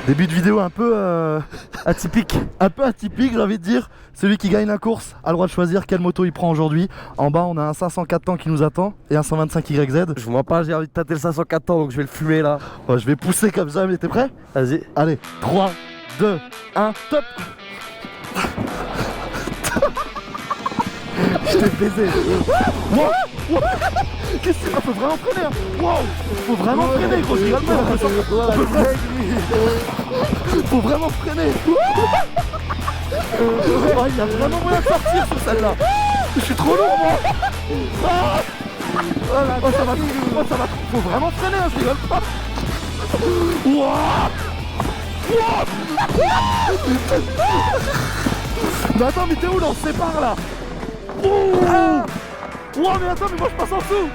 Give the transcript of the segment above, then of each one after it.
Début de vidéo un peu Atypique. un peu atypique, j'ai envie de dire. Celui qui gagne la course a le droit de choisir quelle moto il prend aujourd'hui. En bas, on a un 504 ans qui nous attend et un 125 YZ. Je vois pas, j'ai envie de tâter le 504 ans donc je vais le fumer là. Oh, je vais pousser comme ça, mais t'es prêt? Vas-y. Allez, 3, 2, 1, top. Je t'ai baisé. Wow. Wow. Qu'est-ce que c'est? Faut vraiment freiner, hein. Wow. Faut vraiment freiner, gros, je rigole pas. Faut vraiment freiner. Oh, il y a vraiment moyen de sortir sur celle-là. Je suis trop lourd, moi. Ah. Oh, ça va. Oh, ça va. Faut vraiment freiner, hein, je rigole pas. Wow. Mais attends, mais t'es où là? On se sépare là. Wow, mais attends, mais moi je passe en dessous.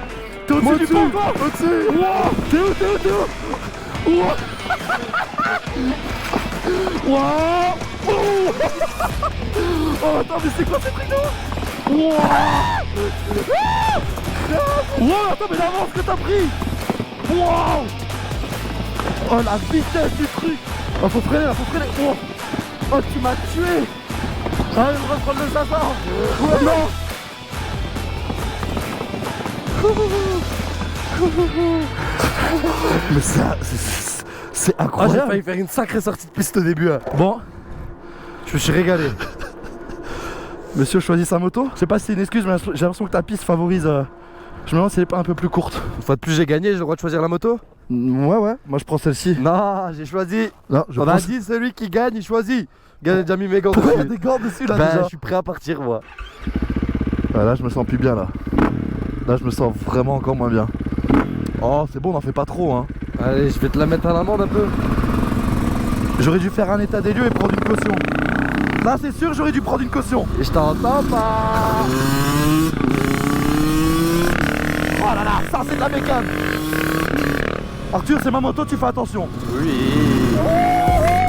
T'es au-dessus du pont, toi? Au-dessus. Wow. T'es où? Wow. Wow. Oh, attends, mais c'est quoi ces trucs de ouf? Wow. Wow, attends, mais l'avance que t'as pris. Wow. Oh, la vitesse du truc. Oh, faut freiner là, faut freiner. Oh, oh, tu m'as tué. Ah, il me reprendre le 500. Oh, non. Mais ça, c'est Ah, j'ai incroyable. failli faire une sacrée sortie de piste au début. Hein. Bon, je me suis régalé. Monsieur choisit sa moto. Je sais pas si c'est une excuse, mais j'ai l'impression que ta piste favorise. Je me demande si elle est pas un peu plus courte. Une fois de plus, j'ai gagné, j'ai le droit de choisir la moto? Ouais, moi je prends celle-ci. Non, j'ai choisi. Non, je On prends. a dit celui qui gagne, il choisit. Gars, j'ai déjà mis mes gants Pourquoi il y a dessus. des gants dessus là Ben, déjà? je suis prêt à partir, moi. Ah, là, je me sens plus bien là. Là, je me sens vraiment encore moins bien. Oh, c'est bon, on en fait pas trop, hein. Allez, je vais te la mettre à l'amende un peu. J'aurais dû faire un état des lieux et prendre une caution. Là, c'est sûr, j'aurais dû prendre une caution. Et je t'entends pas. Oh là là, ça c'est de la bécane. Arthur, c'est ma moto, tu fais attention. Oui.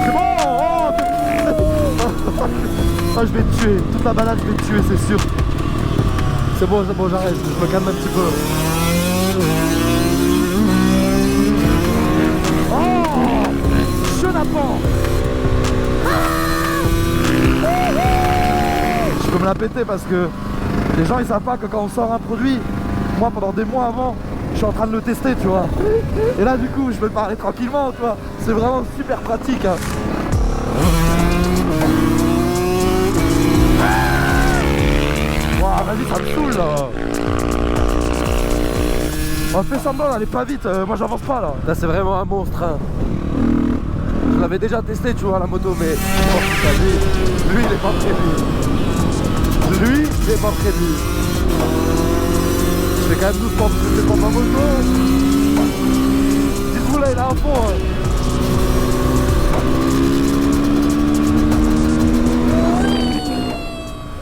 C'est bon. Oh, ah, je vais te tuer. Toute la balade, je vais te tuer, c'est sûr. C'est bon, j'arrête. Je me calme un petit peu. Oh, chenapan. Je peux me la péter parce que les gens ils savent pas que quand on sort un produit, moi pendant des mois avant, je suis en train de le tester, tu vois. Et là du coup, je peux le parler tranquillement, tu vois. C'est vraiment super pratique, hein. Ouah, vas-y, ça me saoule là. On fait semblant d'aller pas vite, moi j'avance pas là. Là, c'est vraiment un monstre. Hein. Je l'avais déjà testé, tu vois, la moto, mais. Oh, putain, lui, il est pas près de lui. Lui, il est pas près de lui. Je fais quand même doucement parce que c'est pas ma moto. Du coup, là, il est à fond. Hein.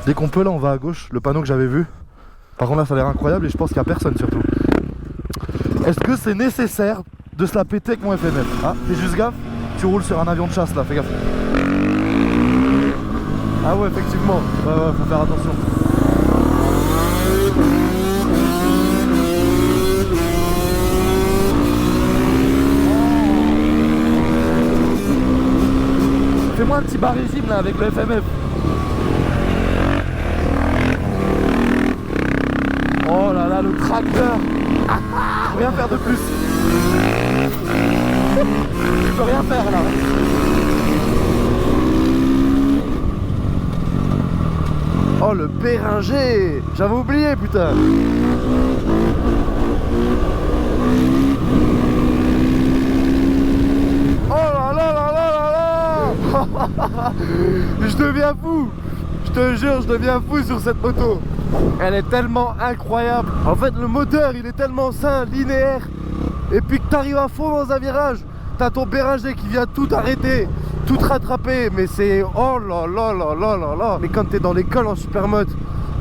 Dès qu'on peut, là, on va à gauche, le panneau que j'avais vu. Par contre, là, ça a l'air incroyable et je pense qu'il n'y a personne surtout. Est-ce que c'est nécessaire de se la péter avec mon FMF? Ah, fais juste gaffe, tu roules sur un avion de chasse là, fais gaffe. Ah ouais, effectivement, ouais, faut faire attention. Fais-moi un petit bar régime là avec le FMF. Oh là là, le tracteur. Je peux rien faire de plus. Je peux rien faire là. Oh, le Béringer. J'avais oublié, putain. Oh là là là là là là. Je deviens fou. Je te jure, je deviens fou sur cette moto. Elle est tellement incroyable. En fait, le moteur, il est tellement sain, linéaire. Et puis que t'arrives à fond dans un virage, t'as ton Béringer qui vient tout arrêter, tout rattraper. Mais c'est... Oh là là là là là là. Mais quand t'es dans l'école en supermoto,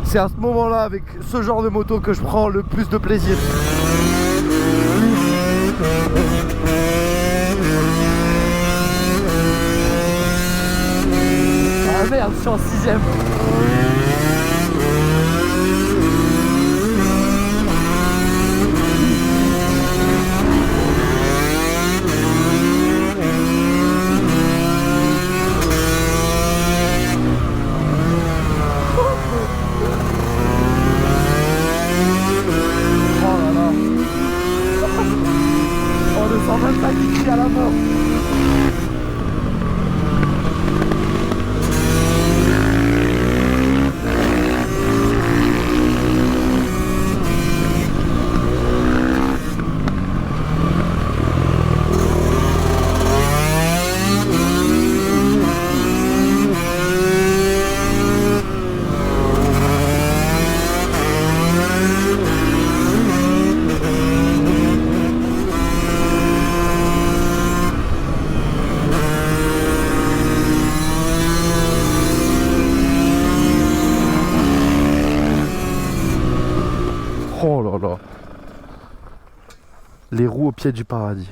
c'est à ce moment-là, avec ce genre de moto, que je prends le plus de plaisir. Ah merde, je suis en 6ème. à la mort. Oh là là. Les roues au pied du paradis.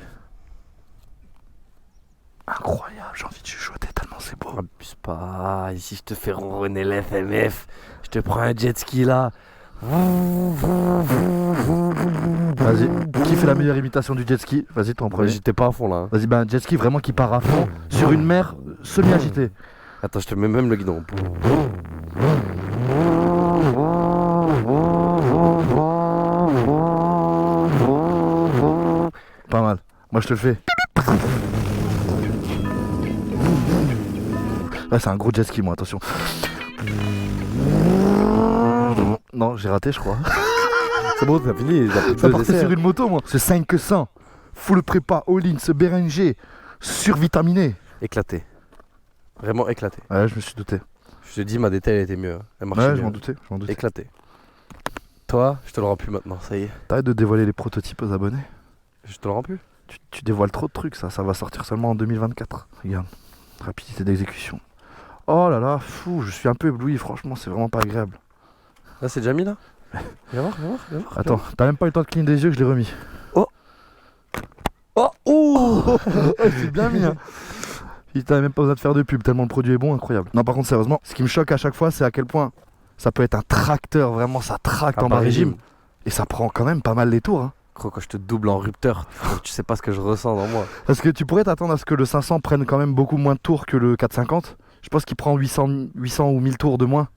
Incroyable, j'ai envie de chuchoter tellement c'est beau. Abuse pas, ici je te fais ronronner l'FMF. Je te prends un jet ski là. Vas-y, qui fait la meilleure imitation du jet ski? Vas-y, toi en premier. J'étais pas à fond là. Vas-y, ben un jet ski vraiment qui part à fond sur une mer semi-agitée. Attends, je te mets même le guidon. Pas mal. Moi je te le fais. Là c'est un gros jet ski moi, attention. Non, j'ai raté je crois. C'est bon, t'as fini. Ça partait sur une moto moi. Ce 5 que 100. Full prépa, all-in, ce Bérenger. Survitaminé. Éclaté. Vraiment éclaté. Ouais, je me suis douté. Je te dis, ma détail elle était mieux. Elle marchait Ouais, mieux. je m'en doutais, je m'en doutais. Éclaté. Toi, je te le rends plus maintenant, ça y est. T'arrêtes de dévoiler les prototypes aux abonnés. Je te le rends plus. Tu dévoiles trop de trucs, ça va sortir seulement en 2024. Regarde, rapidité d'exécution. Oh là là, fou, je suis un peu ébloui, franchement, c'est vraiment pas agréable. Là, c'est déjà mis là. Viens voir, viens voir, viens voir. Attends, t'as même pas eu le temps de cligner des yeux que je l'ai remis. Oh oh C'est bien mis, hein. T'avais même pas besoin de faire de pub, tellement le produit est bon, incroyable. Non, par contre, sérieusement, ce qui me choque à chaque fois, c'est à quel point ça peut être un tracteur, vraiment, ça tracte en bas régime. Et ça prend quand même pas mal les tours, hein. Gros, quand je te double en rupteur, tu sais pas ce que je ressens dans moi. Parce que tu pourrais t'attendre à ce que le 500 prenne quand même beaucoup moins de tours que le 450. Je pense qu'il prend 800 ou 1000 tours de moins.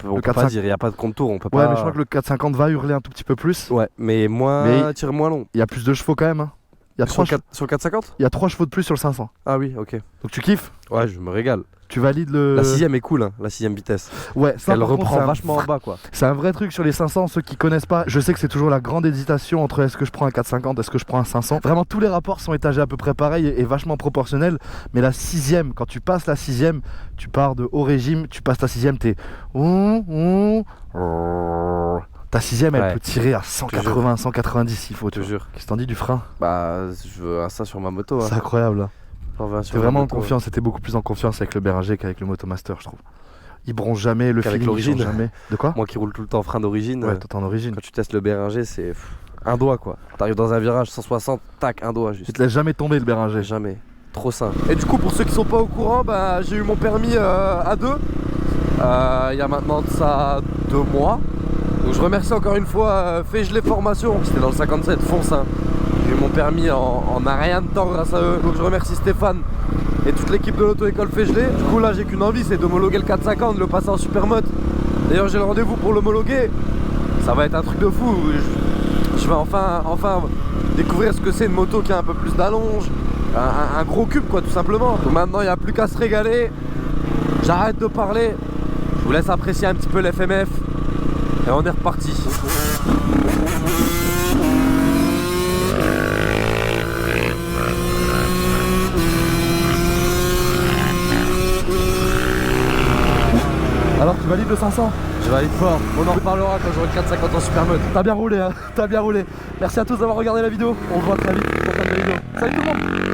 On peut pas dire, il n'y a pas de contour, on peut Ouais, pas... mais je crois que le 450 va hurler un tout petit peu plus. Ouais, mais moins... Mais- tire moins long. Il y a plus de chevaux quand même, hein. Il y a Sur 3 le 450 il y a 3 chevaux de plus sur le 500. Ah oui, ok. Donc tu kiffes? Ouais, je me régale. Tu valides le... La 6ème est cool, hein, la 6ème vitesse. Ouais, ça Elle par contre, reprend c'est un- vachement en bas, quoi. C'est un vrai truc sur les 500, ceux qui connaissent pas. Je sais que c'est toujours la grande hésitation entre est-ce que je prends un 450, est-ce que je prends un 500. Vraiment, tous les rapports sont étagés à peu près pareil et vachement proportionnels. Mais la 6ème, quand tu passes la 6ème, tu pars de haut régime, tu passes ta 6ème, t'es... Ta 6ème, elle Ouais. peut tirer à 180, 190 il faut, Je te jure. Qu'est-ce que t'en dis du frein? Bah, je veux ça sur ma moto. C'est Hein. incroyable, hein. J'en veux un sur T'es ma vraiment en moto, confiance, c'était beaucoup plus en confiance avec le Bérenger qu'avec le Motomaster, je trouve. Il bronche jamais, le Qu'avec feeling il change l'origine. jamais. De quoi? Moi qui roule tout le temps frein d'origine, Ouais, toi t'es en origine. quand tu testes le Bérenger, c'est un doigt, quoi. T'arrives dans un virage 160, tac, un doigt Tu juste. te laisses jamais tomber le Bérenger. Jamais. Trop simple. Et du coup, pour ceux qui sont pas au courant, bah, j'ai eu mon permis à 2. Il y a maintenant de ça 2 mois. Donc je remercie encore une fois Fégelé Formation. C'était dans le 57, fonce. Hein. J'ai eu mon permis en un rien de temps grâce à eux. Donc je remercie Stéphane et toute l'équipe de l'auto-école Fégelé. Du coup là j'ai qu'une envie, c'est d'homologuer le 450, de le passer en supermoto. D'ailleurs j'ai le rendez-vous pour l'homologuer. Ça va être un truc de fou. Je vais enfin découvrir ce que c'est une moto qui a un peu plus d'allonge. Un gros cube quoi tout simplement. Donc maintenant il n'y a plus qu'à se régaler. J'arrête de parler. Je vous laisse apprécier un petit peu l'FMF. Et on est reparti. Alors tu valides le 500? Je valide fort. On en reparlera quand j'aurai le 450 en supermode. T'as bien roulé, hein. T'as bien roulé. Merci à tous d'avoir regardé la vidéo. On se voit très vite pour faire des vidéos. Salut tout le monde.